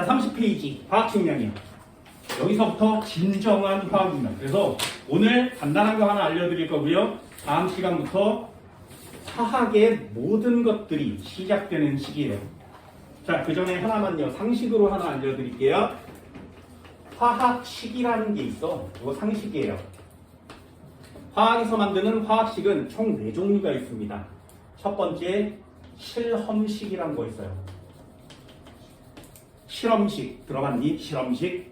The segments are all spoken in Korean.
자, 30페이지 화학 측량이요. 여기서부터 진정한 화학입니다. 그래서 오늘 간단한 거 하나 알려드릴 거고요. 다음 시간부터 화학의 모든 것들이 시작되는 시기예요. 자, 그 전에 하나만요. 상식으로 하나 알려드릴게요. 화학식이라는 게 있어. 이거 상식이에요. 화학에서 만드는 화학식은 총 4종류가 있습니다. 첫 번째, 실험식이라는 거 있어요. 실험식, 들어봤니? 실험식.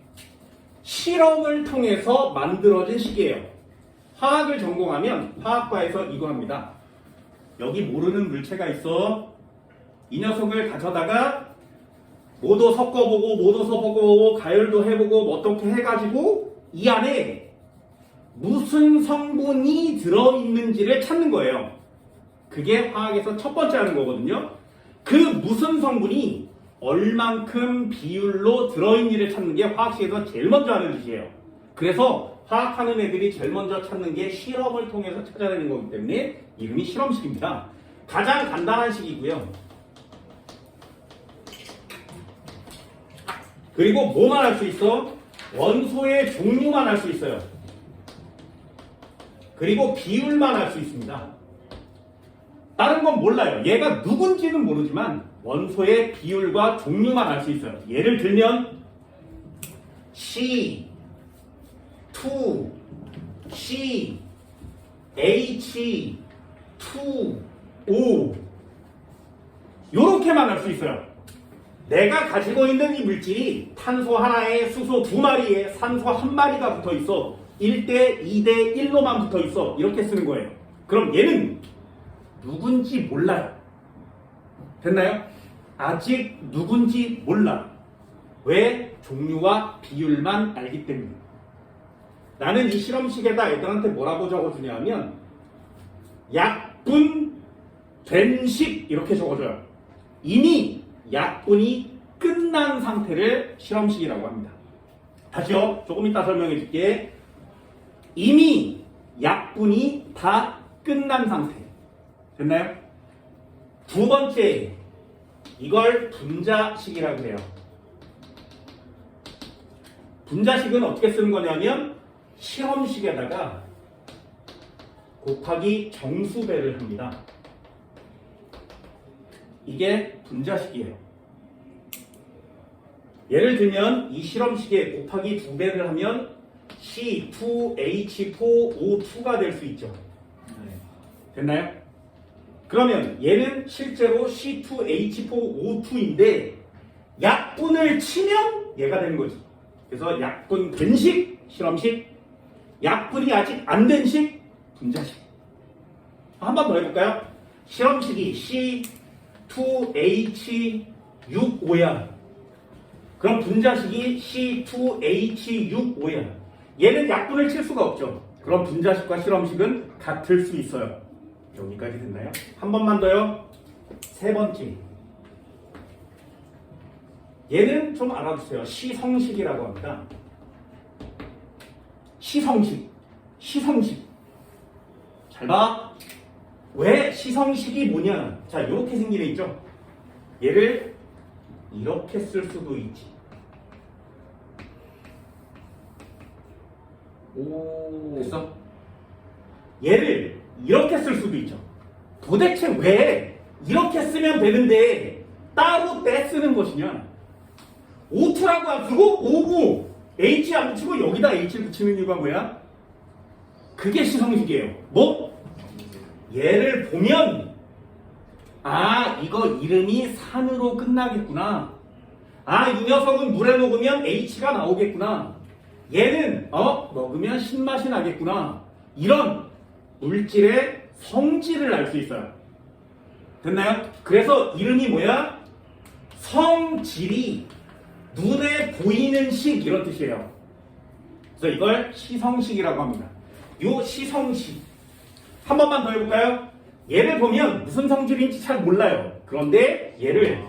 실험을 통해서 만들어진 식이에요. 화학을 전공하면 화학과에서 이거 합니다. 여기 모르는 물체가 있어. 이 녀석을 가져다가 뭐도 섞어보고 뭐도 섞어보고 가열도 해보고 뭐 어떻게 해가지고 이 안에 무슨 성분이 들어있는지를 찾는 거예요. 그게 화학에서 첫 번째 하는 거거든요. 그 무슨 성분이 얼만큼 비율로 들어있는지를 찾는 게 화학식에서 제일 먼저 하는 짓이에요. 그래서 화학하는 애들이 제일 먼저 찾는 게 실험을 통해서 찾아내는 거기 때문에 이름이 실험식입니다. 가장 간단한 식이고요. 그리고 뭐만 할 수 있어? 원소의 종류만 알 수 있어요. 그리고 비율만 알 수 있습니다. 다른 건 몰라요. 얘가 누군지는 모르지만 원소의 비율과 종류만 알 수 있어요. 예를 들면 C, 2, C, H, 2, O 요렇게만 알 수 있어요. 내가 가지고 있는 이 물질이 탄소 하나에 수소 2마리에 산소 1마리가 붙어 있어. 1대 2대 1로만 붙어 있어. 이렇게 쓰는 거예요. 그럼 얘는 누군지 몰라요. 됐나요? 아직 누군지 몰라. 왜? 종류와 비율만 알기 때문에. 나는 이 실험식에다 애들한테 뭐라고 적어주냐 하면 약분 된식 이렇게 적어줘요. 이미 약분이 끝난 상태를 실험식이라고 합니다. 다시요. 조금 이따 설명해 줄게. 이미 약분이 다 끝난 상태. 됐나요? 두 번째, 이걸 분자식이라고 해요. 분자식은 어떻게 쓰는 거냐면 실험식에다가 곱하기 정수배를 합니다. 이게 분자식이에요. 예를 들면 이 실험식에 곱하기 2배를 하면 C2H4O2가 될 수 있죠. 됐나요? 그러면 얘는 실제로 C2H4O2인데 약분을 치면 얘가 되는 거지. 그래서 약분 된식, 실험식, 약분이 아직 안 된 식, 분자식. 한 번 더 해볼까요? 실험식이 C2H6O야. 그럼 분자식이 C2H6O야. 얘는 약분을 칠 수가 없죠. 그럼 분자식과 실험식은 같을 수 있어요. 여기까지 됐나요? 한 번만 더요. 세 번째. 얘는 좀 알아두세요. 시성식이라고 합니다. 시성식. 시성식. 잘 봐. 왜 시성식이 뭐냐? 자, 이렇게 생긴 애 있죠? 얘를 이렇게 쓸 수도 있지. 오, 됐어? 얘를 이렇게 쓸 수도 있죠. 도대체 왜 이렇게 쓰면 되는데 따로 떼 쓰는 것이냐? O2라고 안 쓰고 O5, H 안 붙이고 여기다 H를 붙이는 이유가 뭐야? 그게 시성식이에요. 뭐? 얘를 보면 아, 이거 이름이 산으로 끝나겠구나. 아, 이 녀석은 물에 녹으면 H가 나오겠구나. 얘는 먹으면 신맛이 나겠구나. 이런 물질의 성질을 알 수 있어요. 됐나요? 그래서 이름이 뭐야? 성질이 눈에 보이는 식 이런 뜻이에요. 그래서 이걸 시성식이라고 합니다. 요 시성식 한 번만 더 해볼까요? 얘를 보면 무슨 성질인지 잘 몰라요. 그런데 얘를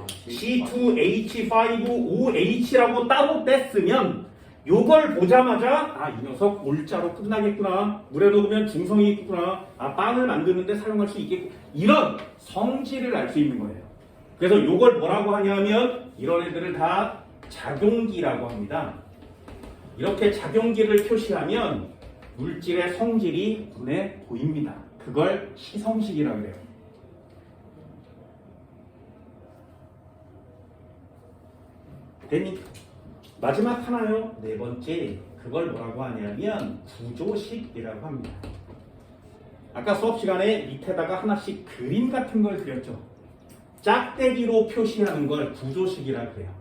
C2H5OH라고 따로 뗐으면 요걸 보자마자 아, 이 녀석 올자로 끝나겠구나. 물에 녹으면 중성이 있구나. 아, 빵을 만드는데 사용할 수 있겠구나. 이런 성질을 알 수 있는 거예요. 그래서 요걸 뭐라고 하냐면 이런 애들을 다 작용기라고 합니다. 이렇게 작용기를 표시하면 물질의 성질이 눈에 보입니다. 그걸 시성식이라고 해요. 됐니? 마지막 하나요. 네 번째, 그걸 뭐라고 하냐면 구조식이라고 합니다. 아까 수업 시간에 밑에다가 하나씩 그림 같은 걸 그렸죠. 짝대기로 표시하는 걸 구조식이라고 해요.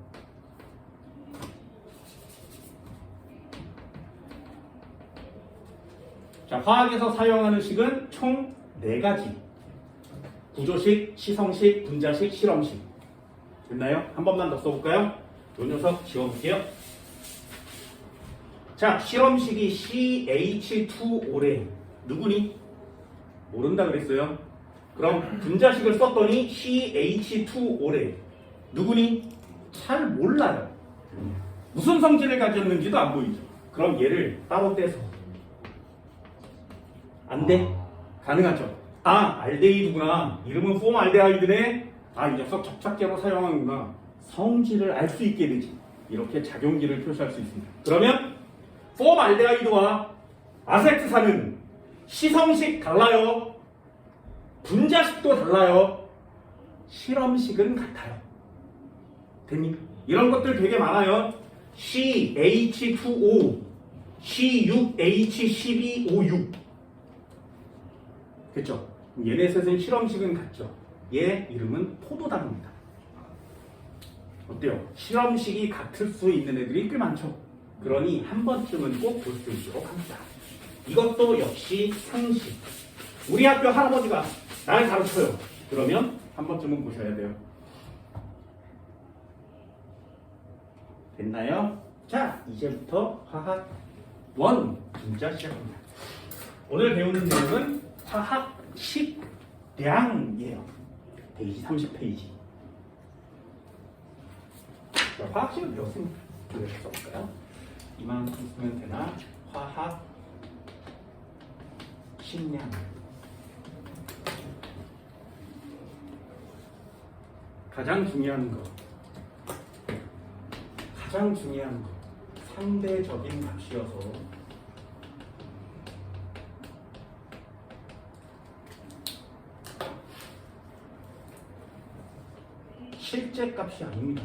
자, 화학에서 사용하는 식은 총 4가지. 구조식, 시성식, 분자식, 실험식. 됐나요? 한 번만 더 써볼까요? 요 녀석 지워볼게요. 자, 실험식이 CH2O래. 누구니? 모른다 그랬어요. 그럼 분자식을 썼더니 CH2O래. 누구니? 잘 몰라요. 무슨 성질을 가졌는지도 안 보이죠. 그럼 얘를 따로 떼서 안 돼? 가능하죠. 아, 알데히드구나. 이름은 폼알데하이드네. 아, 이 녀석 접착제로 사용하는구나. 성질을 알 수 있게 되지. 이렇게 작용기를 표시할 수 있습니다. 그러면 폼알데하이드와 아세트산은 시성식 달라요. 분자식도 달라요. 실험식은 같아요. 됩니까? 이런 것들 되게 많아요. CH2O, C6H12O6. 됐죠? 얘네 셋은 실험식은 같죠. 얘 이름은 포도당입니다. 어때요? 실험식이 같을 수 있는 애들이 꽤 많죠. 그러니 한 번쯤은 꼭 볼 수 있도록 합니다. 이것도 역시 상식. 우리 학교 할아버지가 날 가르쳐요. 그러면 한 번쯤은 보셔야 돼요. 됐나요? 자, 이제부터 화학 1 분자 시작합니다. 오늘 배우는 내용은 화학 식량이에요. 페이지 30페이지. 화학식을 배웠으면 그래서 써볼까요? 이만큼 쓰면 되나? 화학 식량. 가장 중요한 거. 가장 중요한 거. 상대적인 값이어서 실제 값이 아닙니다.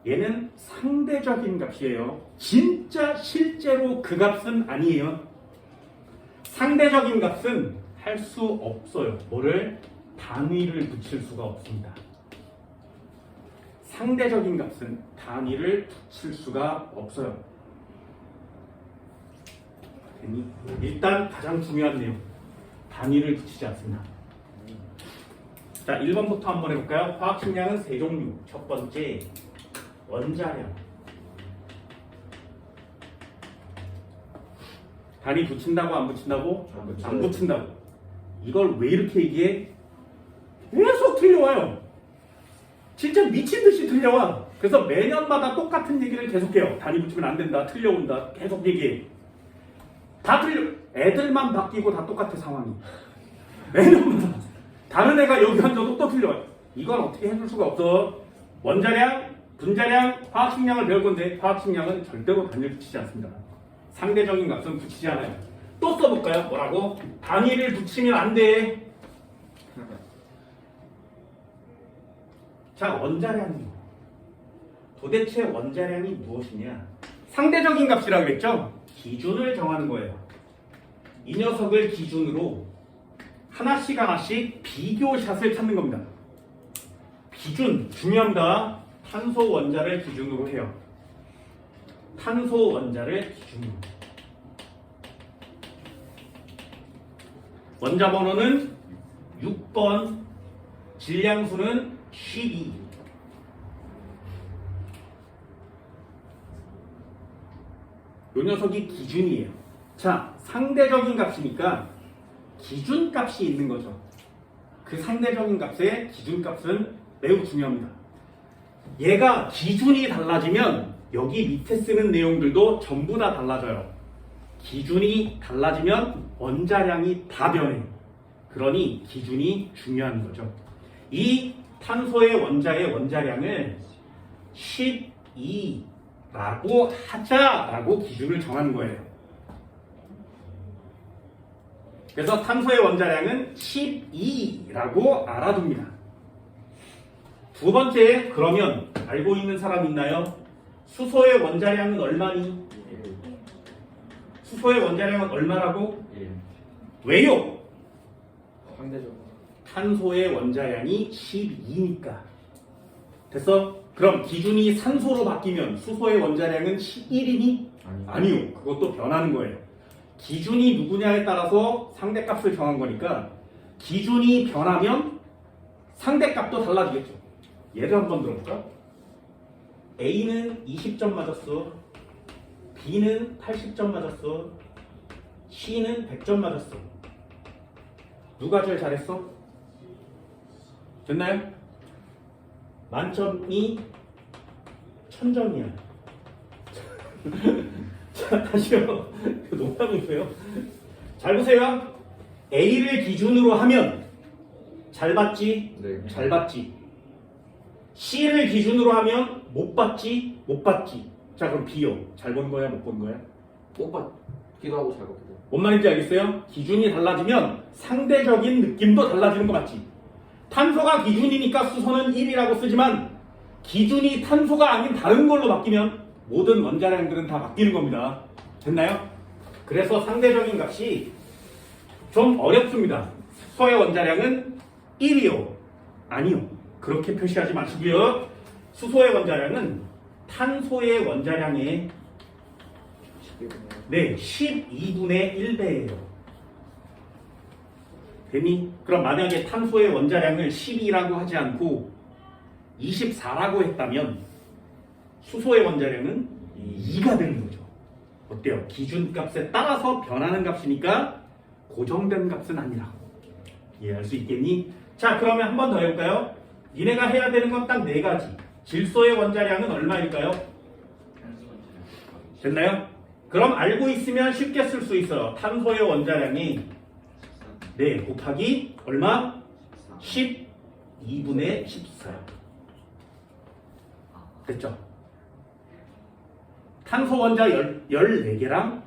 얘는 상대적인 값이에요. 진짜 실제로 그 값은 아니에요. 상대적인 값은 할 수 없어요. 뭐를? 단위를 붙일 수가 없습니다. 상대적인 값은 단위를 붙일 수가 없어요. 일단 가장 중요한 내용. 단위를 붙이지 않습니다. 자, 1번부터 한번 해볼까요? 화학식량은 세 종류. 첫 번째, 원자량. 단위 붙인다고 안 붙인다고? 안 붙인다고. 이걸 왜 이렇게 얘기해? 계속 틀려와요. 진짜 미친 듯이 틀려와. 그래서 매년마다 똑같은 얘기를 계속해요. 단위 붙이면 안 된다. 틀려온다. 계속 얘기해. 다 틀려. 애들만 바뀌고 다 똑같아 상황이. 매년마다. 다른 애가 여기 앉아도 또 틀려와요. 이건 어떻게 해줄 수가 없어. 원자량, 분자량, 화학식량을 배울 건데 화학식량은 절대로 단위를 붙이지 않습니다. 상대적인 값은 붙이지 않아요. 또 써볼까요? 뭐라고? 단위를 붙이면 안 돼. 자, 원자량이요. 도대체 원자량이 무엇이냐? 상대적인 값이라고 그랬죠? 기준을 정하는 거예요. 이 녀석을 기준으로 하나씩 하나씩 비교샷을 찾는 겁니다. 기준 중요합니다. 탄소 원자를 기준으로 해요. 탄소 원자를 기준으로. 원자 번호는 6번, 질량수는 12. 이 녀석이 기준이에요. 자, 상대적인 값이니까 기준값이 있는 거죠. 그 상대적인 값의 기준값은 매우 중요합니다. 얘가 기준이 달라지면 여기 밑에 쓰는 내용들도 전부 다 달라져요. 기준이 달라지면 원자량이 다 변해요. 그러니 기준이 중요한 거죠. 이 탄소의 원자의 원자량을 12라고 하자라고 기준을 정하는 거예요. 그래서 탄소의 원자량은 12라고 알아둡니다. 두 번째, 그러면 알고 있는 사람 있나요? 수소의 원자량은 얼마니? 수소의 원자량은 얼마라고? 왜요? 상대적으로. 탄소의 원자량이 12니까. 됐어? 그럼 기준이 산소로 바뀌면 수소의 원자량은 11이니? 아니요. 그것도 변하는 거예요. 기준이 누구냐에 따라서 상대값을 정한 거니까 기준이 변하면 상대값도 달라지겠죠. 예를 한번 들어볼까? A는 20점 맞았어. B는 80점 맞았어. C는 100점 맞았어. 누가 제일 잘했어? 됐나요? 만점이 1000점이야. 자, 다시요. 농담이고요. 잘 보세요. A를 기준으로 하면 잘 봤지? 네. 잘 봤지. C를 기준으로 하면 못 봤지? 못 봤지. 자, 그럼 B요. 잘 본 거야? 못 본 거야? 못 받기도 하고 잘 받기도. 뭔 말인지 알겠어요? 기준이 달라지면 상대적인 느낌도 달라지는 거 맞지? 탄소가 기준이니까 수소는 1이라고 쓰지만 기준이 탄소가 아닌 다른 걸로 바뀌면 모든 원자량들은 다 바뀌는 겁니다. 됐나요? 그래서 상대적인 값이 좀 어렵습니다. 수소의 원자량은 1이요. 아니요. 그렇게 표시하지 마시고요. 수소의 원자량은 탄소의 원자량의 12분의 1배예요. 되니? 그럼 만약에 탄소의 원자량을 12라고 하지 않고 24라고 했다면 수소의 원자량은 2가 되는 거죠. 어때요? 기준값에 따라서 변하는 값이니까 고정된 값은 아니라고 이해할 수 있겠니? 자, 그러면 한 번 더 해볼까요? 니네가 해야 되는 건 딱 4가지. 질소의 원자량은 얼마일까요? 됐나요? 그럼 알고 있으면 쉽게 쓸 수 있어요. 탄소의 원자량이 곱하기 얼마? 12분의 14. 됐죠? 탄소 원자 14개랑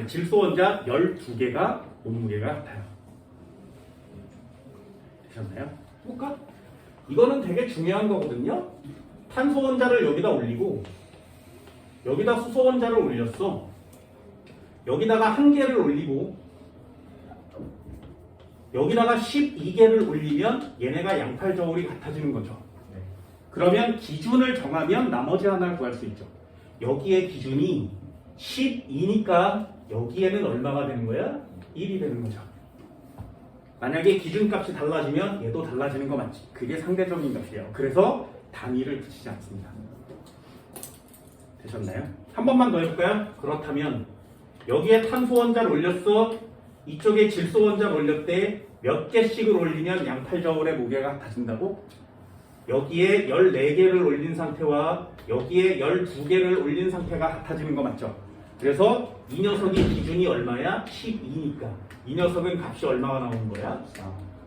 질소 원자 12개가 몸무게가 같아요. 되셨나요? 볼까? 이거는 되게 중요한 거거든요. 탄소 원자를 여기다 올리고 여기다 수소 원자를 올렸어. 여기다가 1개를 올리고 여기다가 12개를 올리면 얘네가 양팔 저울이 같아지는 거죠. 그러면 기준을 정하면 나머지 하나를 구할 수 있죠. 여기에 기준이 12니까 여기에는 얼마가 되는 거야? 1이 되는 거죠. 만약에 기준값이 달라지면 얘도 달라지는 거 맞지? 그게 상대적인 값이에요. 그래서 단위를 붙이지 않습니다. 되셨나요? 한 번만 더 해볼까요? 그렇다면 여기에 탄소 원자를 올렸어. 이쪽에 질소 원자를 올렸대. 몇 개씩을 올리면 양팔 저울의 무게가 같아진다고? 여기에 14개를 올린 상태와 여기에 12개를 올린 상태가 같아지는 거 맞죠? 그래서 이 녀석이 기준이 얼마야? 12니까 이 녀석은 값이 얼마가 나오는 거야?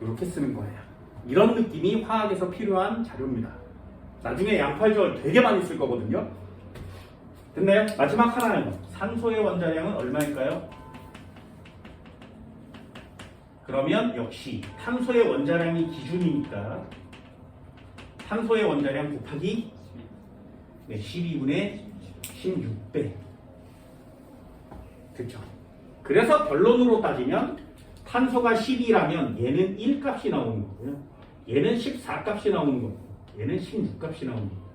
이렇게 쓰는 거예요. 이런 느낌이 화학에서 필요한 자료입니다. 나중에 양팔 저울 되게 많이 쓸 거거든요. 됐나요? 마지막 하나는 산소의 원자량은 얼마일까요? 그러면 역시 탄소의 원자량이 기준이니까 탄소의 원자량 곱하기 12분의 16배. 그렇죠? 그래서 결론으로 따지면 탄소가 12라면 얘는 1값이 나오는 거고요. 얘는 14값이 나오는 거고 얘는 16값이 나오는 거고.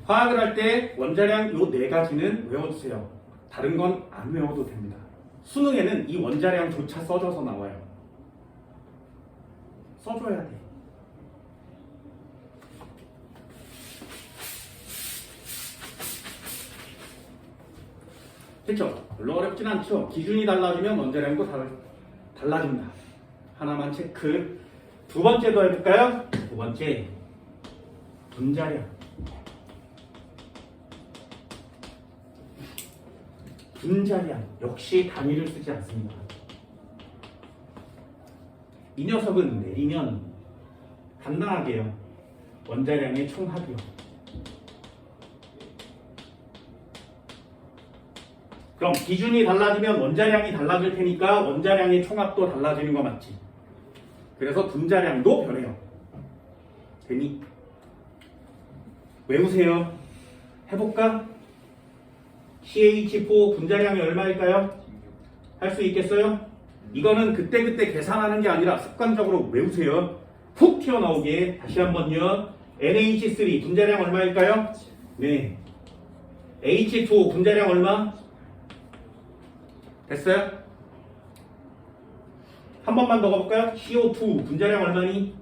화학을 할 때 원자량 요 4가지는 외워주세요. 다른 건 안 외워도 됩니다. 수능에는 이 원자량조차 써줘서 나와요. 써줘야 돼. 그렇죠? 별로 어렵진 않죠. 기준이 달라지면 원자량도 달라진다. 하나만 체크. 두 번째도 해볼까요? 두 번째 분자량. 분자량 역시 단위를 쓰지 않습니다. 이 녀석은 내리면 간단하게요. 원자량의 총합이요. 그럼 기준이 달라지면 원자량이 달라질 테니까 원자량의 총합도 달라지는 거 맞지? 그래서 분자량도 변해요. 되니? 외우세요. 해볼까? CH4 분자량이 얼마일까요? 할 수 있겠어요? 이거는 그때그때 계산하는 게 아니라 습관적으로 외우세요. 훅 튀어나오게. 다시 한번요. NH3 분자량 얼마일까요? 네. H2O 분자량 얼마? 됐어요? 한 번만 더 가볼까요? CO2 분자량 얼마니?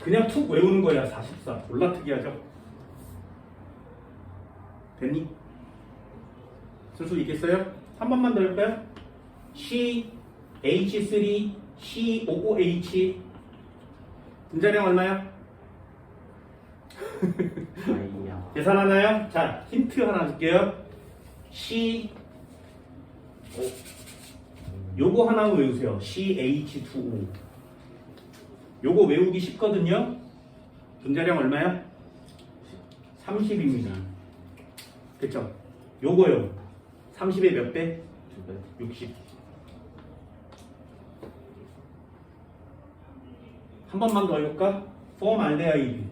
그냥 툭 외우는 거야. 44. 졸라 특이하죠? 됐니? 쓸 수 있겠어요? 한 번만 더 해볼까요? CH3 COOH 분자량 얼마야? 아이야. 계산하나요? 자, 힌트 하나 줄게요. 요거 하나 외우세요. CH2O. 요거 외우기 쉽거든요. 분자량 얼마야? 30입니다. 그쵸? 요거요. 30의 몇 배? 2배. 60. 한 번만 더 해볼까? 포말데하이드.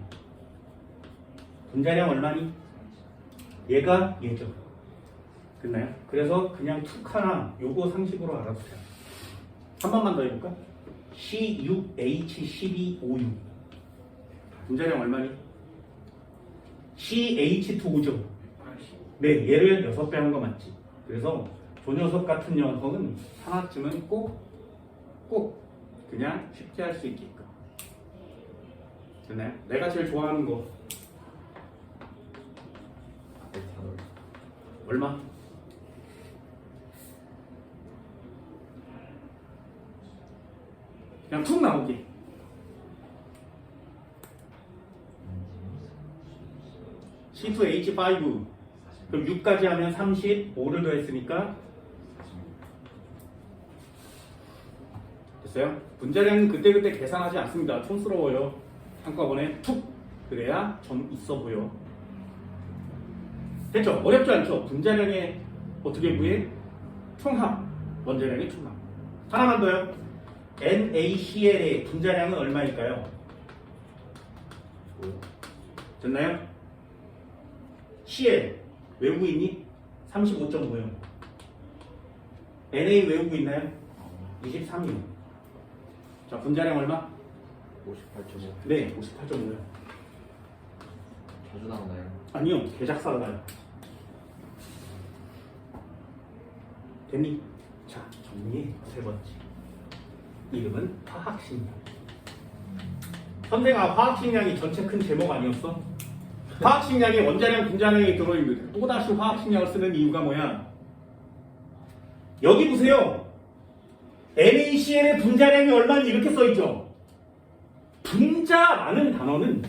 분자량 얼마니? 얘가 얘죠. 됐나요? 그래서 그냥 툭 하나 요거 상식으로 알아두세요. 한 번만 더 해볼까? C6H12O6 분자량 얼마니? CH2O죠. 네, 얘를 6배 한 거 맞지? 그래서 저 녀석 같은 녀석은 하나쯤은 꼭 그냥 쉽게 할 수 있게끔. 됐나요? 내가 제일 좋아하는 거 얼마? 그냥 툭 나오게. C2H5 그럼 6까지 하면 30, 5를 더했으니까 됐어요? 분자량은 그때그때 계산하지 않습니다. 촌스러워요. 한꺼번에 툭 그래야 좀 있어 보여. 됐죠? 어렵지 않죠? 분자량의 어떻게 구해? 총합. 원자량의 총합. 하나만 더요. NaCl의 분자량은 얼마일까요? 됐나요? Cl 외우고 있니? 35.5요. Na 외우고 있나요? 23이요. 자, 분자량 얼마? 58.5. 네, 58.5요. 자주 나오나요? 아니요, 개작사가 나요. 됐니? 자, 정리해. 세 번째. 이름은 화학식량. 선생아, 화학식량이 전체 큰 제목 아니었어? 화학식량에 원자량, 분자량이 들어있는데 또다시 화학식량을 쓰는 이유가 뭐야? 여기 보세요. NaCl의 분자량이 얼마인지 이렇게 써있죠? 분자라는 단어는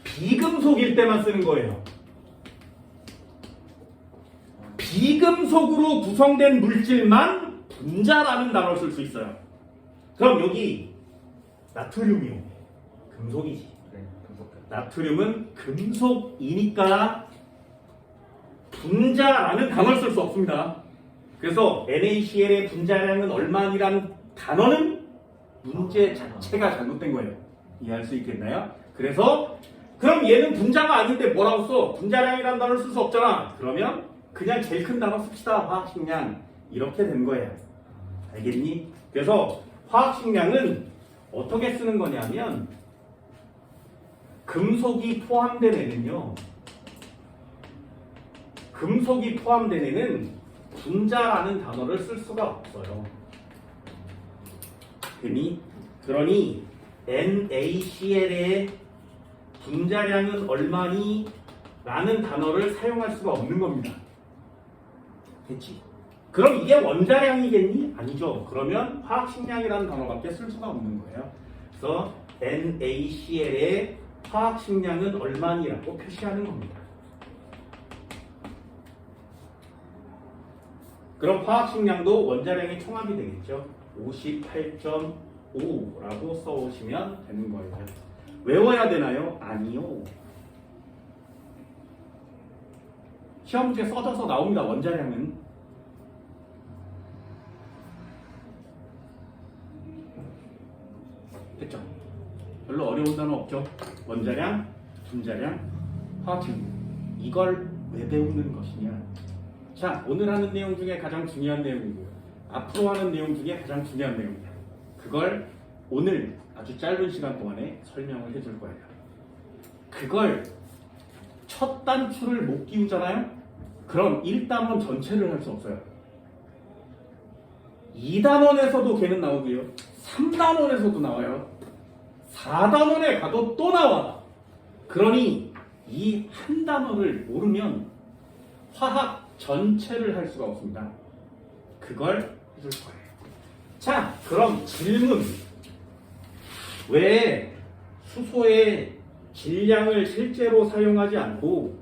비금속일 때만 쓰는 거예요. 비금속으로 구성된 물질만 분자라는 단어를 쓸 수 있어요. 그럼 여기 나트륨이요. 금속이지. 네, 금속. 나트륨은 금속이니까 분자라는 단어를 쓸 수 없습니다. 그래서 NaCl의 분자량은 얼마니라는 단어는 문제 자체가 잘못된 거예요. 이해할 수 있겠나요? 그래서 그럼 얘는 분자가 아닌데 뭐라고 써? 분자량이라는 단어를 쓸 수 없잖아. 그러면 그냥 제일 큰 단어 씁시다. 화학식량. 이렇게 된 거예요. 알겠니? 그래서 화학식량은 어떻게 쓰는 거냐면 금속이 포함된 애는요. 금속이 포함된 애는 분자라는 단어를 쓸 수가 없어요. 그러니 NaCl의 분자량은 얼마니? 라는 단어를 사용할 수가 없는 겁니다. 됐지? 그럼 이게 원자량이겠니? 아니죠. 그러면 화학식량이라는 단어밖에 쓸 수가 없는 거예요. 그래서 NaCl의 화학식량은 얼마니라고 표시하는 겁니다. 그럼 화학식량도 원자량의 총합이 되겠죠. 58.5라고 써오시면 되는 거예요. 외워야 되나요? 아니요. 시험 문제 써져서 나옵니다. 원자량은. 됐죠? 별로 어려운 단어 없죠? 원자량, 분자량, 화학식량. 이걸 왜 배우는 것이냐? 자, 오늘 하는 내용 중에 가장 중요한 내용이고요. 앞으로 하는 내용 중에 가장 중요한 내용입니다. 그걸 오늘 아주 짧은 시간 동안에 설명을 해줄 거예요. 그걸 첫 단추를 못 끼우잖아요? 그럼 1단원 전체를 할 수 없어요. 2단원에서도 걔는 나오고요. 3단원에서도 나와요. 4단원에 가도 또 나와. 그러니 이 한 단원을 모르면 화학 전체를 할 수가 없습니다. 그걸 해줄 거예요. 자, 그럼 질문. 왜 수소의 질량을 실제로 사용하지 않고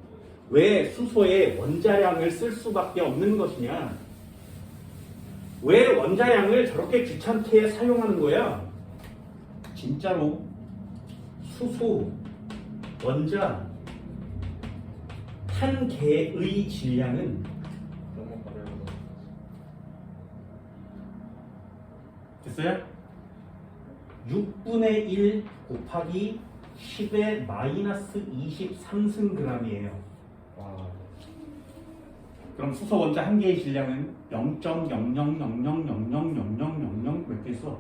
왜 수소의 원자량을 쓸 수밖에 없는 것이냐? 왜 원자량을 저렇게 귀찮게 사용하는 거야? 진짜로 수소, 원자, 한 개의 질량은 너무 어려워. 됐어요? 6분의 1 곱하기 10의 마이너스 23승g이에요. 와. 그럼 수소 원자 한 개의 질량은 0.0000000000 몇 개 있어?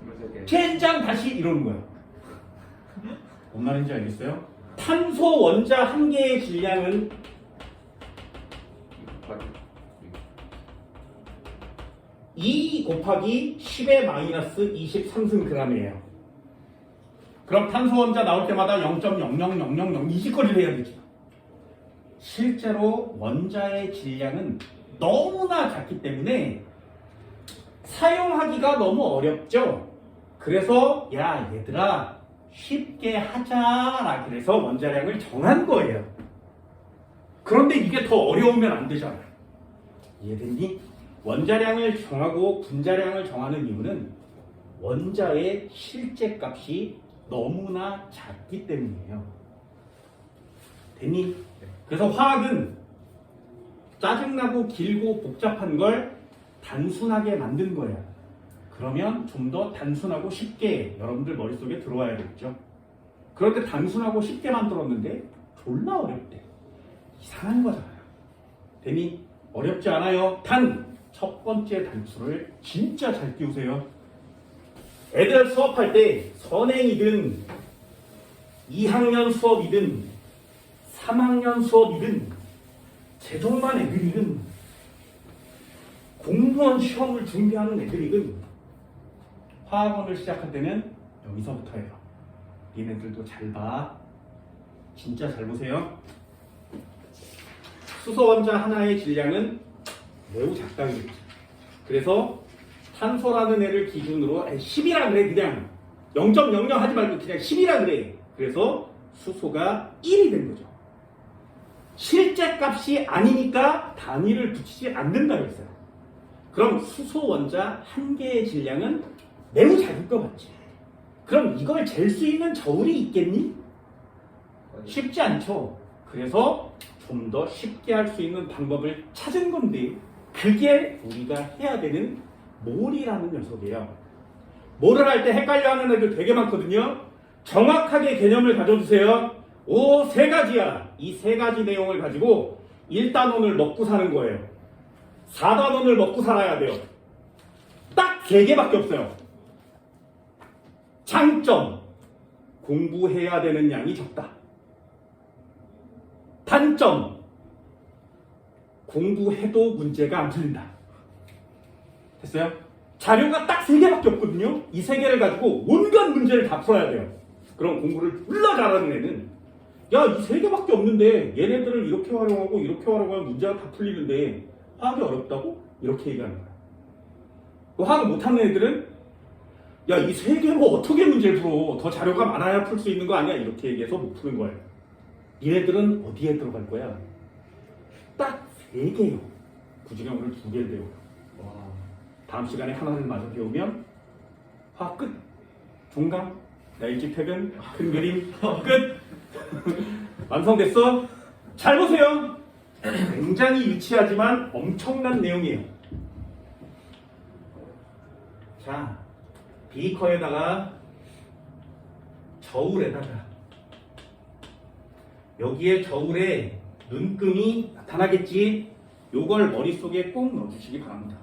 23개. 젠장 다시 이러는 거야. 뭔 말인지 알겠어요? 탄소 원자 한 개의 질량은 2 곱하기 10의 마이너스 23승g이에요. 그럼 탄소 원자 나올 때마다 0.00000 이짓거리를 해야 되죠. 실제로 원자의 질량은 너무나 작기 때문에 사용하기가 너무 어렵죠. 그래서 야 얘들아 쉽게 하자라 그래서 원자량을 정한 거예요. 그런데 이게 더 어려우면 안 되잖아. 이해됐니? 원자량을 정하고 분자량을 정하는 이유는 원자의 실제 값이 너무나 작기 때문이에요. 됐니? 그래서 화학은 짜증나고 길고 복잡한 걸 단순하게 만든 거야. 그러면 좀 더 단순하고 쉽게 여러분들 머릿속에 들어와야겠죠. 그런데 단순하고 쉽게 만들었는데 졸라 어렵대. 이상한 거잖아요. 됐니? 어렵지 않아요. 단 첫 번째 단추를 진짜 잘 끼우세요. 애들 수업할 때 선행이든 2학년 수업이든 3학년 수업이든 재종반 애들이든 공무원 시험을 준비하는 애들이든 화학원을 시작할 때는 여기서부터 해요. 니네들도 잘 봐. 진짜 잘 보세요. 수소 원자 하나의 질량은 매우 작다겠죠. 그래서 탄소라는 애를 기준으로 10이라 그래. 그냥 0.00 하지 말고 그냥 10이라 그래. 그래서 수소가 1이 된 거죠. 실제 값이 아니니까 단위를 붙이지 않는다고 했어요. 그럼 수소 원자 한 개의 질량은 매우 작을 것 같지. 그럼 이걸 잴 수 있는 저울이 있겠니? 쉽지 않죠. 그래서 좀 더 쉽게 할 수 있는 방법을 찾은 건데 그게 우리가 해야 되는 몰이라는 녀석이에요. 몰을 할 때 헷갈려하는 애들 되게 많거든요. 정확하게 개념을 가져주세요. 오, 세 가지야. 이 세 가지 내용을 가지고 1단원을 먹고 사는 거예요. 4단원을 먹고 살아야 돼요. 딱 세 개밖에 없어요. 장점, 공부해야 되는 양이 적다. 단점, 공부해도 문제가 안 풀린다. 됐어요? 자료가 딱 세 개밖에 없거든요. 이 세 개를 가지고 온갖 문제를 다 풀어야 돼요. 그럼 공부를 졸라 잘하는 애는 야, 이 세 개밖에 없는데 얘네들을 이렇게 활용하고 이렇게 활용하면 문제가 다 풀리는데 화학이 어렵다고? 이렇게 얘기하는 거야. 화학을 못하는 애들은 야, 이 세 개로 어떻게 문제를 풀어? 더 자료가 많아야 풀 수 있는 거 아니야? 이렇게 얘기해서 못 푸는 거예요. 얘네들은 어디에 들어갈 거야? 딱 세 개요. 굳이 오늘 2개를 배워. 와. 다음 시간에 하나를 마저 배우면 화학 끝. 종강, 일찍 퇴근, 큰 그림 끝. 완성됐어? 잘 보세요. 굉장히 유치하지만 엄청난 내용이에요. 자, 비커에다가 저울에다가 여기에 저울에 눈금이 나타나겠지. 요걸 머릿속에 꼭 넣어주시기 바랍니다.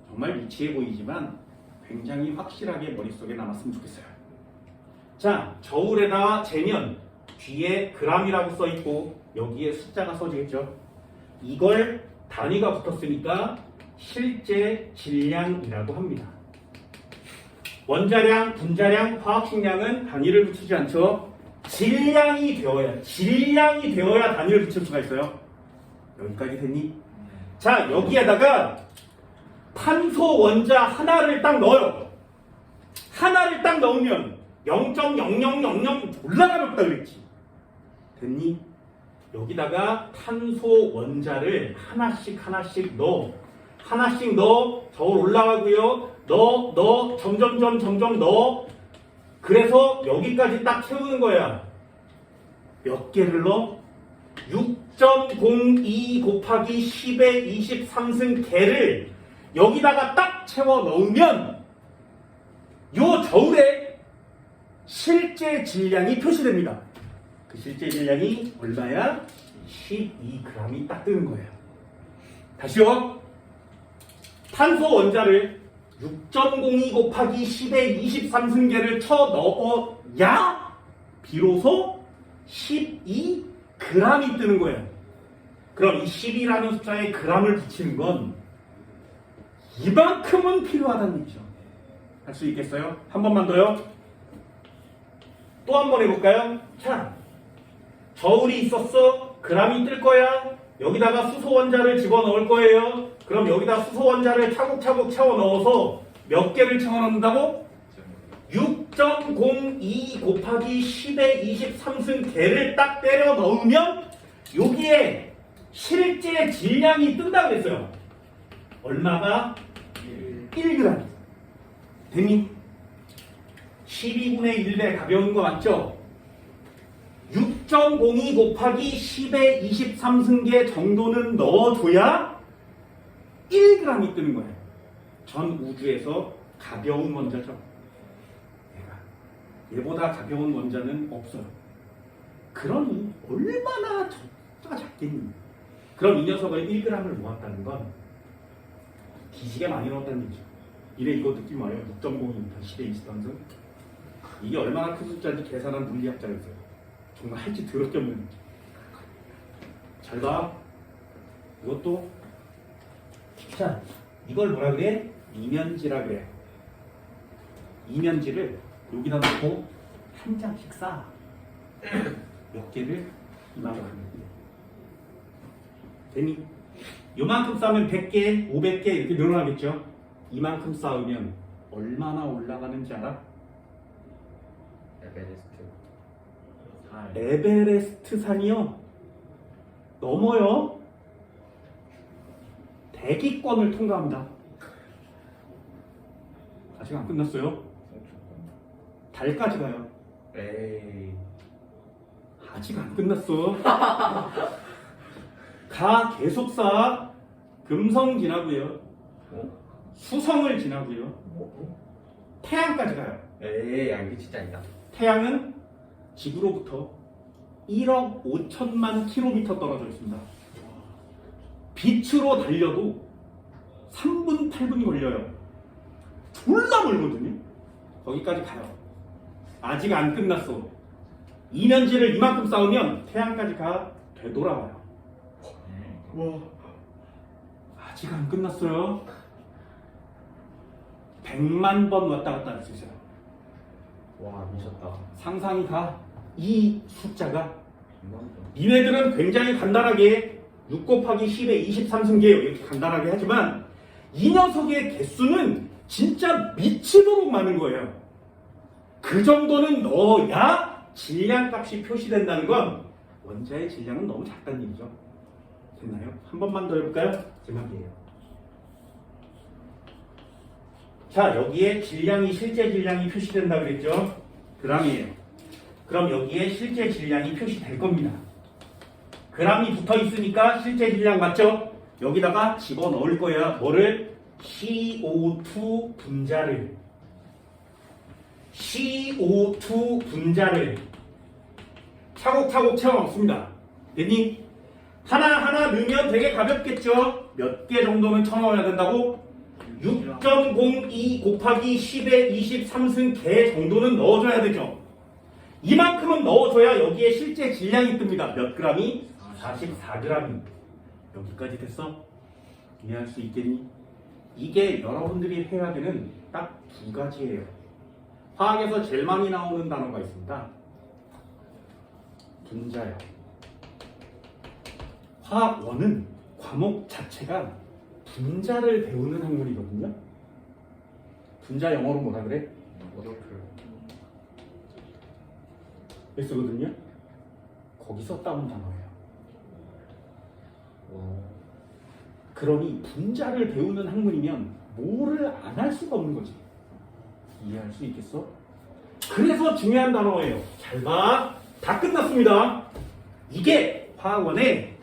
정말 유치해 보이지만 굉장히 확실하게 머릿속에 남았으면 좋겠어요. 자, 저울에다 재면 뒤에 g이라고 써있고 여기에 숫자가 써지겠죠. 이걸 단위가 붙었으니까 실제 질량이라고 합니다. 원자량, 분자량, 화학식량은 단위를 붙이지 않죠. 질량이 되어야 단위를 붙일 수가 있어요. 여기까지 됐니? 자, 여기에다가 탄소 원자 하나를 딱 넣어요. 하나를 딱 넣으면 0.0000 올라가겠다 그랬지. 됐니? 여기다가 탄소 원자를 하나씩 넣어. 하나씩 넣어. 저울 올라가고요. 넣어. 점점 넣어. 그래서 여기까지 딱 채우는 거야. 몇 개를 넣어? 6.02 곱하기 10의 23승 개를 여기다가 딱 채워 넣으면 요 저울에 실제 질량이 표시됩니다. 그 실제 질량이 얼마야? 12g이 딱 뜨는 거예요. 다시요. 탄소 원자를 6.02 곱하기 10의 23승계를 쳐 넣어야 비로소 12g이 뜨는 거예요. 그럼 이 10이라는 숫자에 g을 붙이는 건 이만큼은 필요하다는 얘기죠. 할 수 있겠어요? 한 번만 더요. 또 한 번 해볼까요? 자, 저울이 있었어. g이 뜰 거야. 여기다가 수소 원자를 집어넣을 거예요. 그럼 여기다 수소 원자를 차곡차곡 채워 넣어서 몇 개를 채워 넣는다고? 6.02 곱하기 10의 23승 개를 딱 때려 넣으면 여기에 실제 질량이 뜬다고 했어요. 얼마가? 1g. 됐니? 12분의 1배 가벼운 거 맞죠? 6.02 곱하기 10의 23승계 정도는 넣어줘야 1g이 뜨는 거예요. 전 우주에서 가벼운 원자죠. 얘보다 가벼운 원자는 없어요. 그러니 얼마나 숫자가 작겠니? 그럼 이 녀석을 1g을 모았다는 건 기지개 많이 넣었다는 얘기죠. 이래 이거 느낌 와요. 6.02부터 10의 23승. 이게 얼마나 큰 숫자인지 계산한 물리학자였어요. 정말 할지 더럽게 없는. 잘 봐. 이것도. 자, 이걸 뭐라 그래? 이면지라 그래. 이면지를 여기다 놓고 한 장씩 쌓아. 몇 개를 이만큼 하면 돼. 됐니? 요만큼 쌓으면 100개, 500개 이렇게 늘어나겠죠? 이만큼 쌓으면 얼마나 올라가는지 알아? 에베레스트 산이요? 넘어요. 대기권을 통과합니다. 아직 안 끝났어요. 달까지 가요. 에이. 아직 안 끝났어. 가 계속 쌓아. 금성 지나고요. 수성을 지나고요. 태양까지 가요. 에이, 야, 이게 진짜 아니다. 태양은 지구로부터 1억 5천만 킬로미터 떨어져 있습니다. 빛으로 달려도 3분, 8분이 걸려요. 졸라 멀거든요. 거기까지 가요. 아직 안 끝났어. 이면지를 이만큼 쌓으면 태양까지 가 되돌아와요. 와, 아직 안 끝났어요. 100만 번 왔다 갔다 할 수 있어요. 와, 미쳤다. 상상이 가. 이 숫자가 니네들은 굉장히 간단하게 6 곱하기 10의 23승계 이렇게 간단하게 하지만 이 녀석의 개수는 진짜 미치도록 많은 거예요. 그 정도는 넣어야 질량값이 표시된다는 건 원자의 질량은 너무 작다는 얘기죠. 됐나요? 한 번만 더 해볼까요? 제막이에요. 자, 여기에 질량이 실제 질량이 표시된다 그랬죠? g이에요. 그럼 여기에 실제 질량이 표시될 겁니다. g이 붙어 있으니까 실제 질량 맞죠? 여기다가 집어넣을 거야. 뭐를? CO2 분자를. CO2 분자를 차곡차곡 채워넣습니다. 됐니? 하나하나 넣으면 되게 가볍겠죠? 몇 개 정도는 쳐넣어야 된다고? 6.02 곱하기 10의 23승 개 정도는 넣어줘야 되죠. 이만큼은 넣어줘야 여기에 실제 질량이 뜹니다. 몇 g이? 44g. 여기까지 됐어? 이해할 수 있겠니? 이게 여러분들이 해야 되는 딱 두 가지예요. 화학에서 제일 많이 나오는 단어가 있습니다. 분자요. 화학원은 과목 자체가 분자를 배우는 학문이거든요. 분자 영어로 뭐라 그래? 쓰거든요. 거기서 따온 단어예요. 그러니 분자를 배우는 학문이면 뭐를 안 할 수가 없는 거지. 이해할 수 있겠어? 그래서 중요한 단어예요. 잘 봐. 다 끝났습니다. 이게 화학원의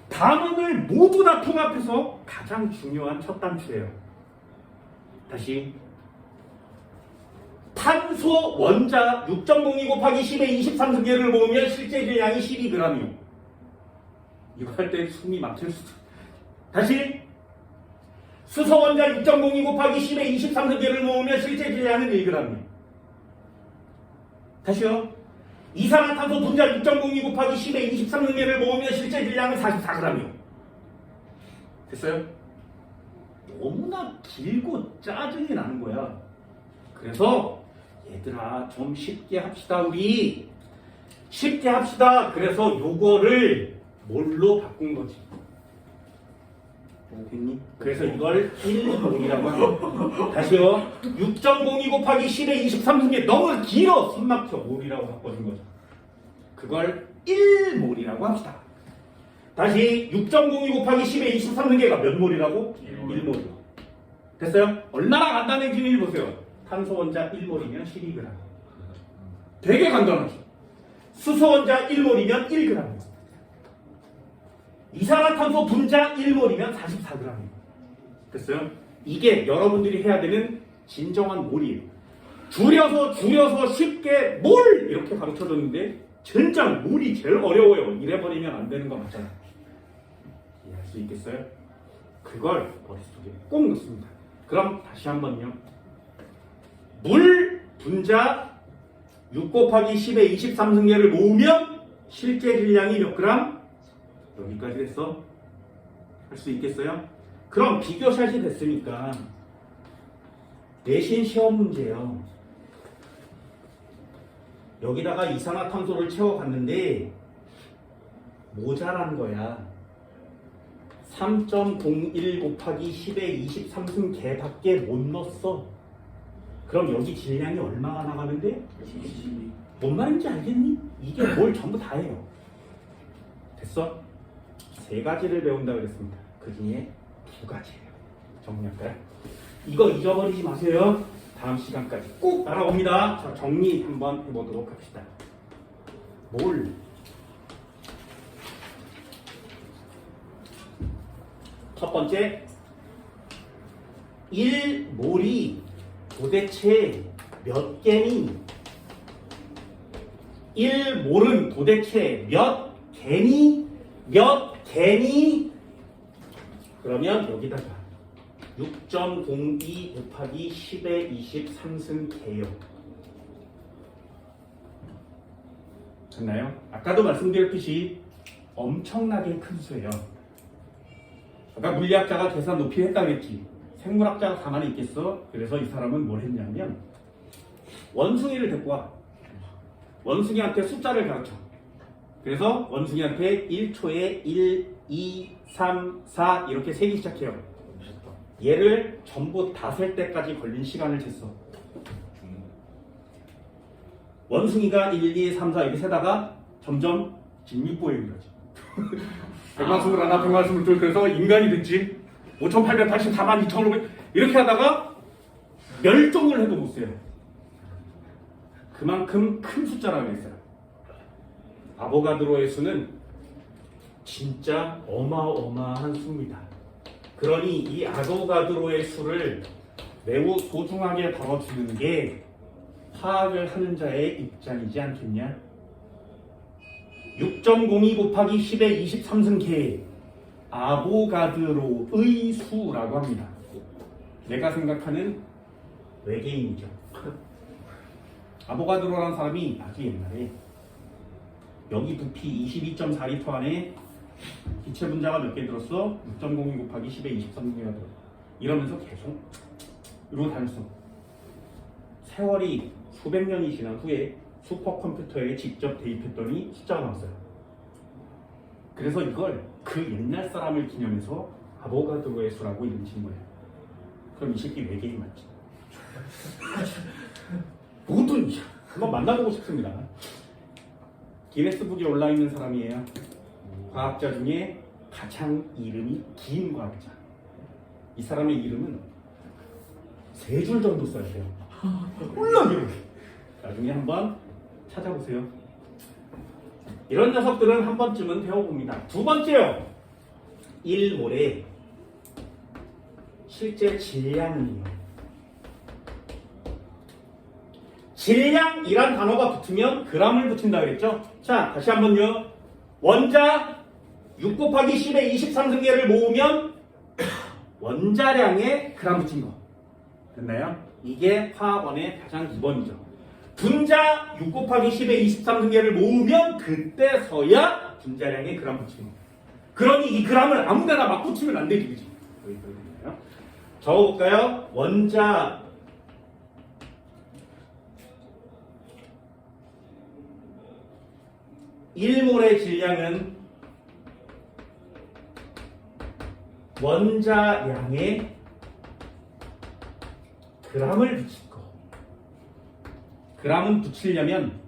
단원을 모두 다 통합해서 가장 중요한 첫 단추예요. 다시. 탄소 원자 6.02 곱하기 10의 23승계를 모으면 실제 질량이 12g이요. 이거 할 때 숨이 막힐 수도. 다시. 수소 원자 6.02 곱하기 10의 23승계를 모으면 실제 질량은 1g이요. 다시요. 이산화탄소 분자 6.02 곱하기 10의 23승계를 모으면 실제 질량은 44g이요. 됐어요? 너무나 길고 짜증이 나는 거야. 그래서 얘들아 좀 쉽게 합시다. 우리 쉽게 합시다. 그래서 요거를 뭘로 바꾼 거지? 됐니? 그래서 이걸 1몰이라고 하고 다시요. 6.02 곱하기 10의 23승계 너무 길어. 숨막혀. 몰이라고 바꿔준 거죠. 그걸 1몰이라고 합시다. 다시 6.02 곱하기 10의 23승계가 몇 몰이라고? 1몰이요. 됐어요? 얼마나 간단해지는지 보세요. 탄소 원자 1몰이면 12g. 되게 간단하죠. 수소 원자 1몰이면 1g. 이산화탄소 분자 1몰이면 44g. 됐어요? 이게 여러분들이 해야 되는 진정한 몰이에요. 줄여서 쉽게 몰 이렇게 가르쳐줬는데 진짜 몰이 제일 어려워요. 이래버리면 안 되는 거 맞잖아요. 이해할 수 있겠어요? 그걸 머릿속에 꼭 넣습니다. 그럼 다시 한번요. 물 분자 6 곱하기 10의 23승계를 모으면 실제 질량이 몇 그램? 여기까지 됐어? 할 수 있겠어요? 그럼 비교샷이 됐으니까 내신 시험 문제요. 여기다가 이산화탄소를 채워갔는데 모자란 거야. 3.01 곱하기 10의 23승 개밖에 못 넣었어. 그럼 여기 질량이 얼마가 나가면 돼? 뭔 말인지 알겠니? 이게 뭘 전부 다 해요. 됐어? 세 가지를 배운다 그랬습니다. 그 중에 두 가지예요. 정리할까요? 이거 잊어버리지 마세요. 다음 시간까지 꼭 알아옵니다. 자, 정리 한번 해보도록 합시다. 몰. 첫 번째, 1몰이 도대체 몇 개니? 1몰은 도대체 몇 개니? 몇 개니? 그러면 여기다가 6.02 곱하기 10의 23승 개요. 됐나요? 아까도 말씀드렸듯이 엄청나게 큰 수예요. 아까 물리학자가 계산 높이 했다고 했지. 생물학자가 가만히 있겠어? 그래서 이 사람은 뭘 했냐면 원숭이를 데리고 와. 원숭이한테 숫자를 가르쳐. 그래서 원숭이한테 1초에 1, 2, 3, 4 이렇게 세기 시작해요. 얘를 전부 다 셀 때까지 걸린 시간을 쟀어. 원숭이가 1, 2, 3, 4 이렇게 세다가 점점 직립보에 이르지. 121, 122 그래서 인간이 됐지. 5884만 2500 이렇게 하다가 멸종을 해도 못 써요. 그만큼 큰 숫자라고 했어요. 아보가드로의 수는 진짜 어마어마한 수입니다. 그러니 이 아보가드로의 수를 매우 소중하게 다뤄주는 게 화학을 하는 자의 입장이지 않겠냐? 6.02 곱하기 10의 23승계 아보가드로의 수라고 합니다. 내가 생각하는 외계인이죠. 아보가드로라는 사람이 아주 옛날에 여기 부피 22.4리터 안에 기체 분자가 몇 개 들었어? 6.02 곱하기 10의 23승계가 들어. 이러면서 계속 이러고 다녔어. 세월이 수백 년이 지난 후에 슈퍼컴퓨터에 직접 대입했더니 숫자가 나왔어요. 그래서 이걸 그 옛날 사람을 기념해서 아보가드로의 수라고 이름 지은 거예요. 그럼 이 새끼 외계인 맞지? 모든 한번 만나보고 싶습니다. 기네스북에 올라있는 사람이에요. 과학자 중에 가장 이름이 긴 과학자. 이 사람의 이름은 3줄 정도 써야 돼요. 물론 이렇게. 나중에 한번 찾아보세요. 이런 녀석들은 한 번쯤은 배워봅니다. 두 번째요. 1몰의 실제 질량이에요. 질량이란 단어가 붙으면 g을 붙인다 그랬죠? 자, 다시 한번요. 원자 6 곱하기 10의 23승계를 모으면 원자량에 g 붙인 거. 됐나요? 이게 화학원의 가장 기본이죠. 분자 6 곱하기 10의 23승계를 모으면 그때서야 분자량에 g 붙이는 거. 그러니 이 g을 아무데나 막 붙이면 안 되지, 그지? 적어볼까요? 원자 1몰의 질량은 원자량에 g을 붙일 거. g은 붙이려면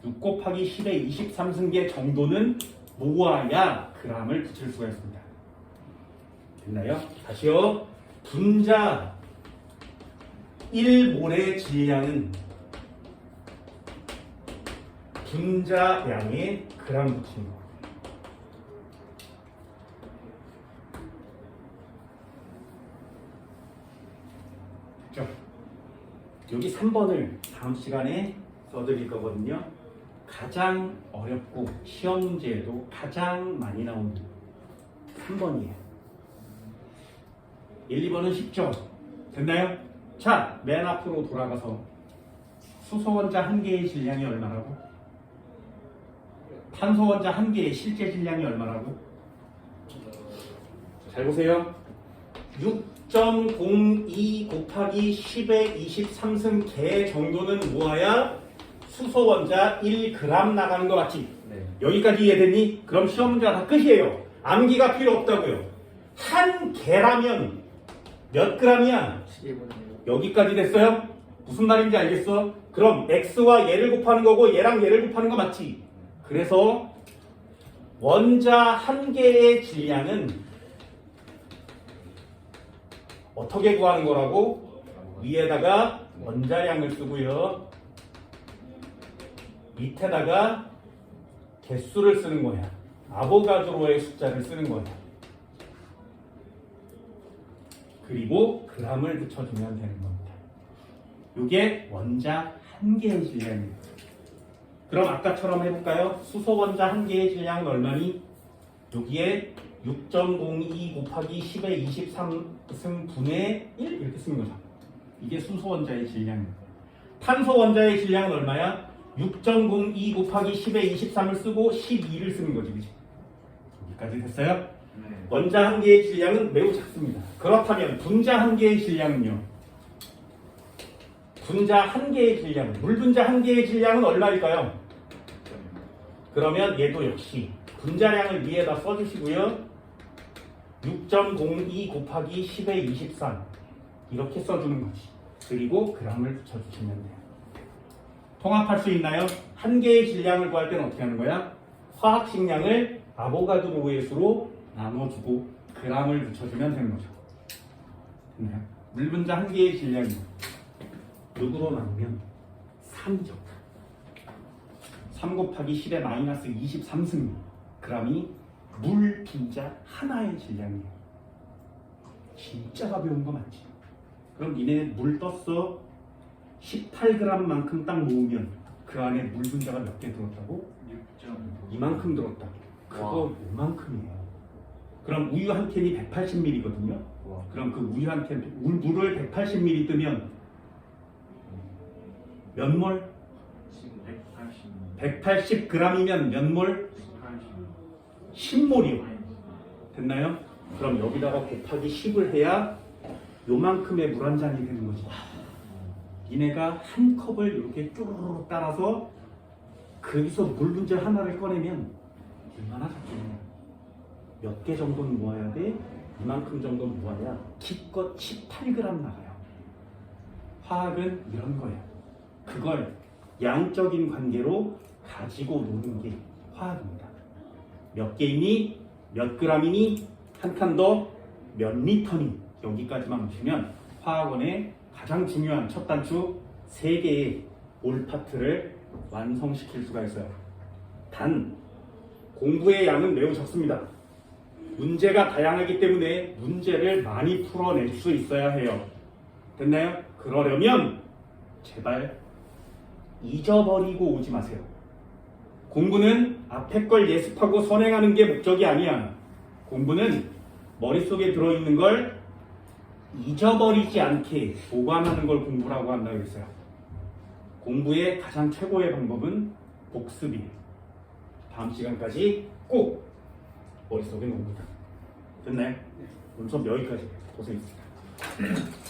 6 곱하기 10의 23승계 정도는 모아야 g을 붙일 수가 있습니다. 됐나요? 다시요. 분자 1몰의 질량은 분자량에 g 붙인 거. 됐죠? 여기 3번을 다음 시간에 써드릴 거거든요. 가장 어렵고 시험 문제에도 가장 많이 나오는 3번이에요. 1, 2번은 쉽죠? 됐나요? 자, 맨 앞으로 돌아가서 수소 원자 한 개의 질량이 얼마라고? 탄소 원자 한 개의 실제 질량이 얼마라고? 잘 보세요. 6.02 곱하기 10의 23승계 정도는 모아야 수소 원자 1g 나가는 거 맞지? 네. 여기까지 이해됐니? 그럼 시험 문제가 다 끝이에요. 암기가 필요 없다고요. 한 개라면 몇 g이야? 11분이요. 여기까지 됐어요? 무슨 말인지 알겠어? 그럼 x와 얘를 곱하는 거고 얘랑 얘를 곱하는 거 맞지? 그래서 원자 한 개의 질량은 어떻게 구하는 거라고? 위에다가 원자량을 쓰고요. 밑에다가 개수를 쓰는 거야. 아보가드로의 숫자를 쓰는 거야. 그리고 g을 붙여주면 되는 겁니다. 이게 원자 한 개의 질량입니다. 그럼 아까처럼 해볼까요? 수소 원자 한 개의 질량은 얼마니? 여기에 6.02 곱하기 10의 23승분의 1 이렇게 쓰는 거죠. 이게 수소 원자의 질량입니다. 탄소 원자의 질량은 얼마야? 6.02 곱하기 10의 23을 쓰고 12를 쓰는 거지, 그치? 여기까지 됐어요? 네. 원자 한 개의 질량은 매우 작습니다. 그렇다면 분자 한 개의 질량은요? 분자 한 개의 질량, 물분자 한 개의 질량은 얼마일까요? 그러면 얘도 역시 분자량을 위에다 써주시고요. 6.02 곱하기 10의 23 이렇게 써주는 거지. 그리고 g을 붙여주시면 돼요. 통합할 수 있나요? 한 개의 질량을 구할 때는 어떻게 하는 거야? 화학식량을 아보가드로의 수로 나눠주고 g을 붙여주면 되는 거죠. 됐나요? 물 분자 한 개의 질량이 누구로 나누면 3이죠. 3 곱하기 10의 마이너스 23승 g이 물 분자 하나의 질량이에요. 진짜 가벼운 거 맞지? 그럼 니네 물 떴어 18g만큼 딱 모으면 그 안에 물 분자가 몇 개 들었다고? 6점. 이만큼 들었다. 그거 와. 요만큼이에요. 그럼 우유 한 캔이 180ml거든요. 와. 그럼 그 우유 한 캔, 물을 180ml 뜨면 몇 몰? 180. 180g이면 몇 몰? 10몰이요. 됐나요? 그럼 여기다가 곱하기 10을 해야 요만큼의 물 한 잔이 되는 거지. 니네가 한 컵을 이렇게 쪼르르 따라서 거기서 물 분자 하나를 꺼내면 얼마나 작겠냐. 몇 개 정도는 모아야 돼? 이만큼 정도 모아야 기껏 18g 나가요. 화학은 이런 거예요. 그걸 양적인 관계로 가지고 노는 게 화학입니다. 몇 개이니, 몇 g이니, 한 칸 더 몇 리터니 여기까지만 보시면 화학원의 가장 중요한 첫 단추 3개의 몰파트를 완성시킬 수가 있어요. 단 공부의 양은 매우 적습니다. 문제가 다양하기 때문에 문제를 많이 풀어낼 수 있어야 해요. 됐나요? 그러려면 제발 잊어버리고 오지 마세요. 공부는 앞에 걸 예습하고 선행하는 게 목적이 아니야. 공부는 머릿속에 들어있는 걸 잊어버리지 않게 보관하는 걸 공부라고 한다고 했어요. 공부의 가장 최고의 방법은 복습이에요. 다음 시간까지 꼭 머릿속에 놓습니다. 됐나요? 오늘 수업 여기까지. 고생했습니다.